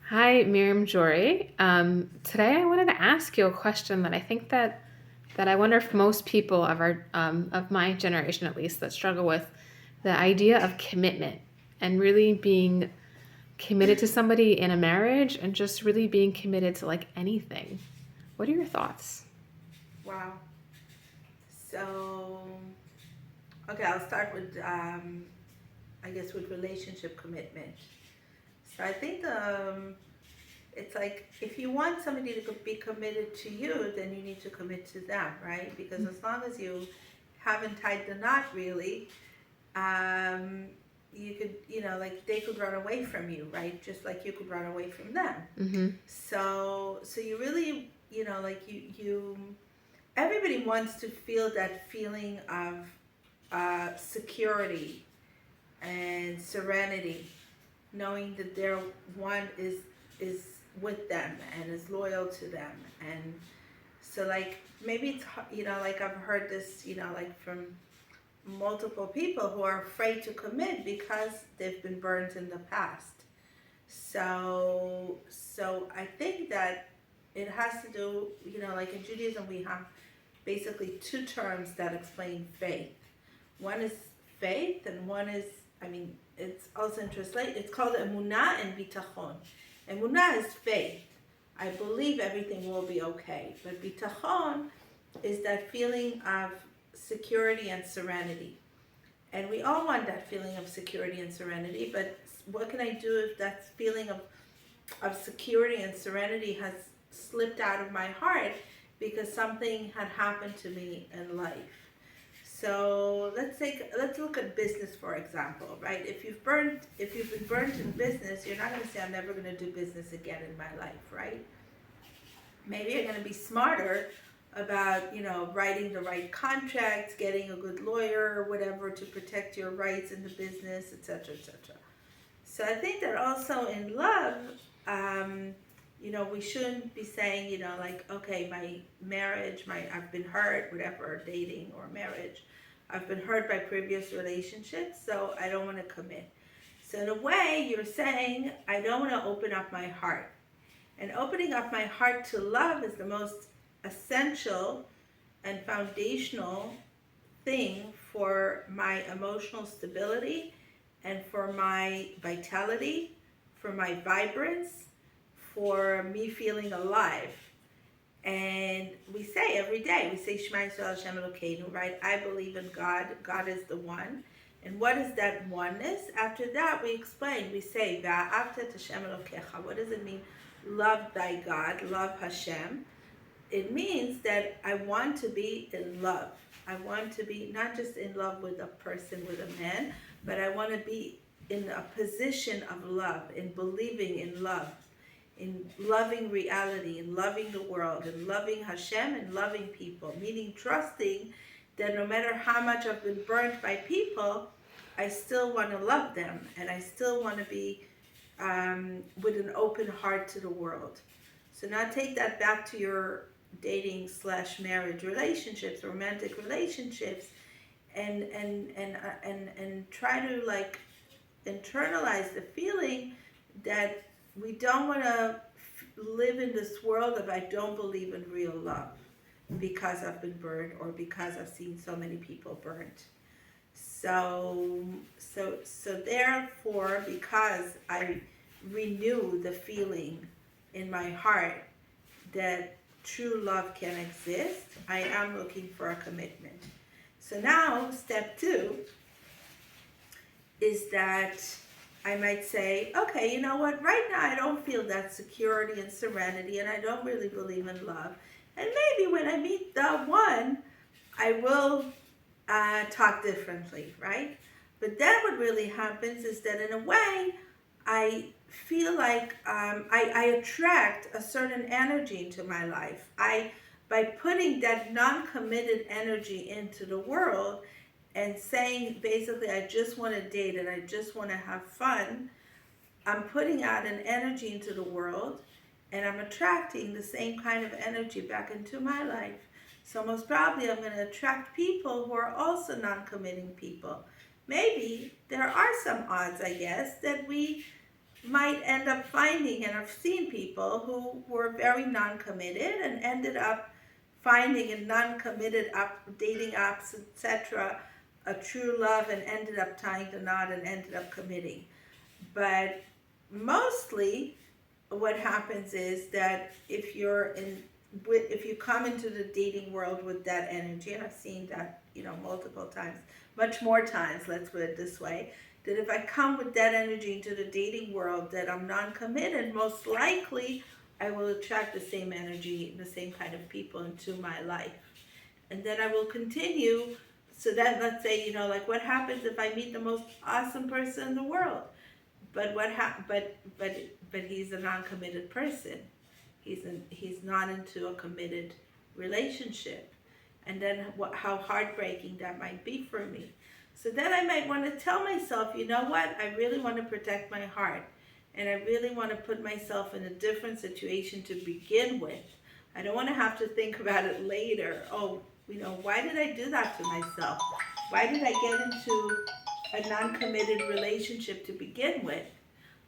Hi, Miriam Drori. Today I wanted to ask you a question that I think that I wonder if most people of our of my generation at least that struggle with the idea of commitment and really being committed to somebody in a marriage and just really being committed to like anything. What are your thoughts? Wow. So, okay, I'll start with, I guess, with relationship commitment. So I think it's like if you want somebody to be committed to you, then you need to commit to them, right? Because as long as you haven't tied the knot really, um, you could, like they could run away from you, right? Just like you could run away from them. Mm-hmm. So you really, like everybody wants to feel that feeling of security and serenity, knowing that their one is with them and is loyal to them. And so, like, maybe it's like I've heard this, like from multiple people who are afraid to commit because they've been burned in the past. So I think that it has to do, like in Judaism we have basically two terms that explain faith. One is faith, and one is, I mean, it's also in translate. It's called emunah and bitachon. Emunah is faith. I believe everything will be okay. But bitachon is that feeling of security and serenity. And we all want that feeling of security and serenity, but what can I do if that feeling of security and serenity has slipped out of my heart because something had happened to me in life? So let's look at business for example, right? If you've been burnt in business, you're not going to say I'm never going to do business again in my life, right? Maybe you're going to be smarter about writing the right contracts, getting a good lawyer or whatever to protect your rights in the business, etc., etc. So I think that also in love, we shouldn't be saying, like, okay, my marriage, I've been hurt, whatever, dating or marriage, I've been hurt by previous relationships, so I don't want to commit. So in a way, you're saying, I don't want to open up my heart. And opening up my heart to love is the most essential and foundational thing for my emotional stability and for my vitality, for my vibrance, for me feeling alive. And we say every day, we say Shema Yisrael Hashem Elokeinu, right? I believe in God. God is the one. And what is that oneness? After that, we explain. We say, Va'afta Hashem Elokecha. What does it mean? Love thy God, love Hashem. It means that I want to be in love. I want to be not just in love with a person, with a man, but I want to be in a position of love, in believing in love, in loving reality, in loving the world, in loving Hashem, and loving people. Meaning trusting that no matter how much I've been burnt by people, I still want to love them, and I still want to be with an open heart to the world. So now take that back to your dating slash marriage relationships, romantic relationships, and try to like internalize the feeling that we don't want to live in this world of I don't believe in real love because I've been burned or because I've seen so many people burnt. So therefore, because I renew the feeling in my heart that true love can exist, I am looking for a commitment. So now, step two is that I might say, okay, you know what, right now I don't feel that security and serenity, and I don't really believe in love. And maybe when I meet the one, I will talk differently, right? But then what really happens is that in a way, I feel like I attract a certain energy into my life. By putting that non-committed energy into the world and saying basically I just want to date and I just want to have fun, I'm putting out an energy into the world and I'm attracting the same kind of energy back into my life. So most probably I'm going to attract people who are also non-committing people. Maybe there are some odds, I guess, that we might end up finding, and I've seen people who were very non-committed and ended up finding in non-committed dating apps, etc., a true love, and ended up tying the knot and ended up committing. But mostly, what happens is that if you come into the dating world with that energy, and I've seen that, multiple times, much more times, let's put it this way, that if I come with that energy into the dating world, that I'm non-committed, most likely I will attract the same energy, the same kind of people into my life. And then I will continue. So then, let's say, like, what happens if I meet the most awesome person in the world? But but he's a non-committed person. He's not into a committed relationship. And then how heartbreaking that might be for me. So then I might want to tell myself, you know what? I really want to protect my heart. And I really want to put myself in a different situation to begin with. I don't want to have to think about it later. Oh, why did I do that to myself? Why did I get into a non-committed relationship to begin with?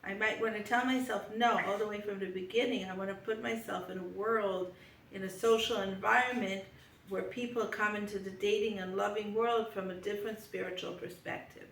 I might want to tell myself, no, all the way from the beginning, I want to put myself in a world, in a social environment where people come into the dating and loving world from a different spiritual perspective.